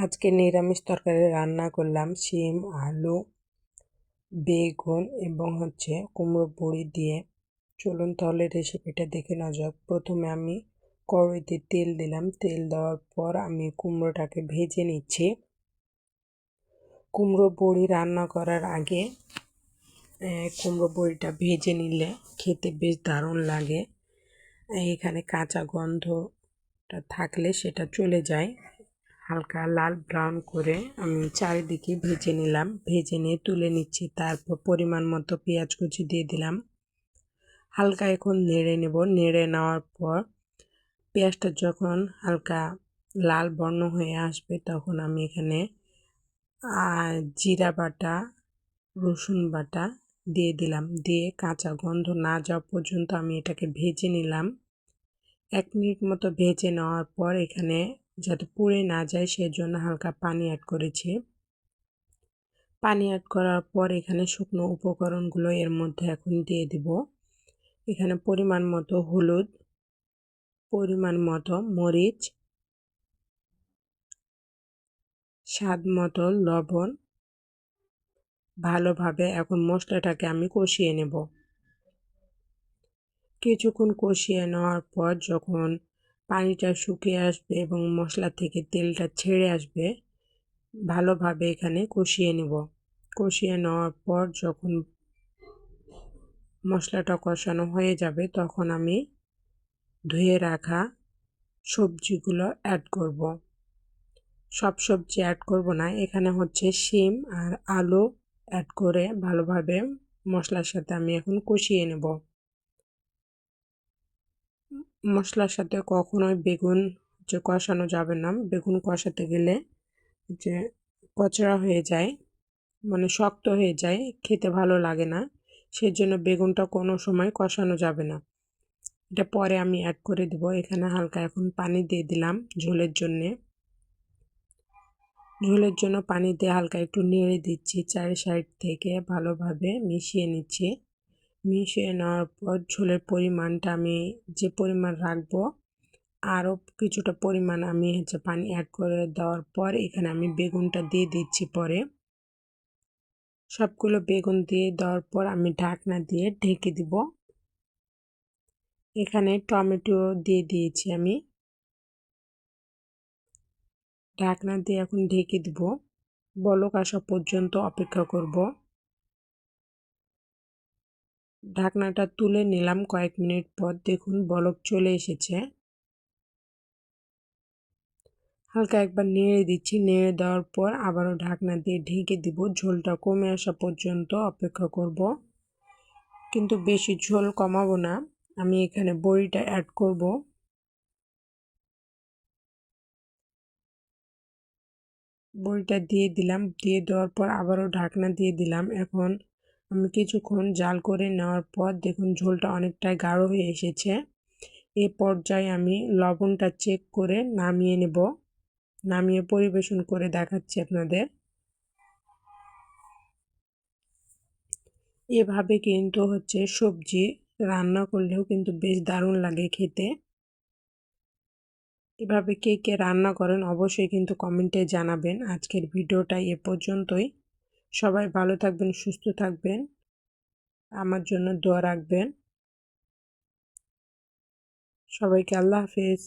আজকে নিরামিষ তরকারি রান্না করলাম শিম, আলু, বেগুন এবং কুমড়ো বড়ি দিয়ে। চলুন তাহলে রেসিপিটা দেখে নেওয়া যাক। প্রথমে আমি কড়াইতে তেল দিলাম। তেল দেওয়ার পর আমি কুমড়োটাকে ভেজে নিচ্ছি। কুমড়ো বড়ি রান্না করার আগে কুমড়ো বড়িটা ভেজে নিলে খেতে বেশ দারুণ লাগে। এখানে কাঁচা গন্ধটা থাকলে সেটা চলে যায়। হালকা লাল ব্রাউন করে আমি চারিদিকে ভেজে নিলাম। ভেজে নিয়ে তুলে নিচ্ছি। তারপর পরিমাণ মতো পেঁয়াজ কুচি দিয়ে দিলাম। হালকা এখন নেড়ে নেব। নেড়ে নেওয়ার পর পেঁয়াজটা যখন হালকা লাল বর্ণ হয়ে আসবে তখন আমি এখানে জিরা বাটা, রসুন বাটা দিয়ে দিলাম। দিয়ে কাঁচা গন্ধ না যাওয়া পর্যন্ত আমি এটাকে ভেজে নিলাম। 1 মিনিট মতো ভেজে নেওয়ার পর এখানে যাতে পুড়ে না যায় সেজন্য হালকা পানি অ্যাড করেছি। পানি অ্যাড করার পর এখানে শুকনো উপকরণগুলো এর মধ্যে এখন দিয়ে দিব। এখানে পরিমাণ মতো হলুদ, পরিমাণ মতো মরিচ, স্বাদ মতো লবণ। ভালোভাবে এখন মশলাটাকে আমি কষিয়ে নেব। কিছুক্ষণ কষিয়ে নেওয়ার পর যখন পানিটা শুকিয়ে আসবে এবং মশলা থেকে তেলটা ছেড়ে আসবে, ভালোভাবে এখানে কষিয়ে নেব। কষিয়ে নেওয়ার পর যখন মশলাটা কষানো হয়ে যাবে তখন আমি ধুয়ে রাখা সবজিগুলো অ্যাড করব। সব সবজি অ্যাড করব না, এখানে শিম আর আলু অ্যাড করে ভালোভাবে মশলার সাথে আমি এখন কষিয়ে নেব। মশলার সাথে কখনোই বেগুন কষানো যাবে না। বেগুন কষাতে গেলে যে কচড়া হয়ে যায়, মানে শক্ত হয়ে যায়, খেতে ভালো লাগে না। সেজন্য বেগুনটা কোনো সময় কষানো যাবে না। এটা পরে আমি অ্যাড করে দেব। এখানে হালকা এখন পানি দিয়ে দিলাম ঝোলের জন্যে। ঝোলের জন্য পানি দিয়ে হালকা একটু নেড়ে দিচ্ছি। চারি সাইড থেকে ভালোভাবে মিশিয়ে নিচ্ছি। মিশিয়ে নেওয়ার পর ঝোলের পরিমাণটা আমি যে পরিমাণ রাখবো আরও কিছুটা পরিমাণ আমি পানি অ্যাড করে দেওয়ার পর এখানে আমি বেগুনটা দিয়ে দিচ্ছি। পরে সবগুলো বেগুন দিয়ে দেওয়ার পর আমি ঢাকনা দিয়ে ঢেকে দিব। এখানে টমেটো দিয়ে দিয়েছি আমি। ঢাকনা দিয়ে এখন ঢেকে দিব। বলক আসা পর্যন্ত অপেক্ষা করব। ঢাকনাটা তুলে নিলাম কয়েক মিনিট পর। দেখুন বলক চলে এসেছে। হালকা একবার নেড়ে দিচ্ছি। নেড়ে দেওয়ার পর আবারও ঢাকনা দিয়ে ঢেকে দিব। ঝোলটা কমে আসা পর্যন্ত অপেক্ষা করব। কিন্তু বেশি ঝোল কমাবো না। আমি এখানে বড়িটা অ্যাড করব। বড়িটা দিয়ে দিলাম। দিয়ে দেওয়ার পর আবারও ঢাকনা দিয়ে দিলাম। এখন আমি কিছুক্ষণ জাল করে নেওয়ার পর দেখুন ঝোলটা অনেকটাই গাঢ় হয়ে এসেছে। এ পর্যায়ে আমি লবণটা চেক করে নামিয়ে নেব। নামিয়ে পরিবেশন করে দেখাচ্ছি আপনাদের। এভাবে কিন্তু সবজি রান্না করলেও কিন্তু বেশ দারুণ লাগে খেতে। এভাবে কে কে রান্না করেন অবশ্যই কিন্তু কমেন্টে জানাবেন। আজকের ভিডিওটা এ পর্যন্তই। সবাই ভালো থাকবেন, সুস্থ থাকবেন, আমার জন্য দোয়া রাখবেন। সবাইকে আল্লাহ হাফেজ।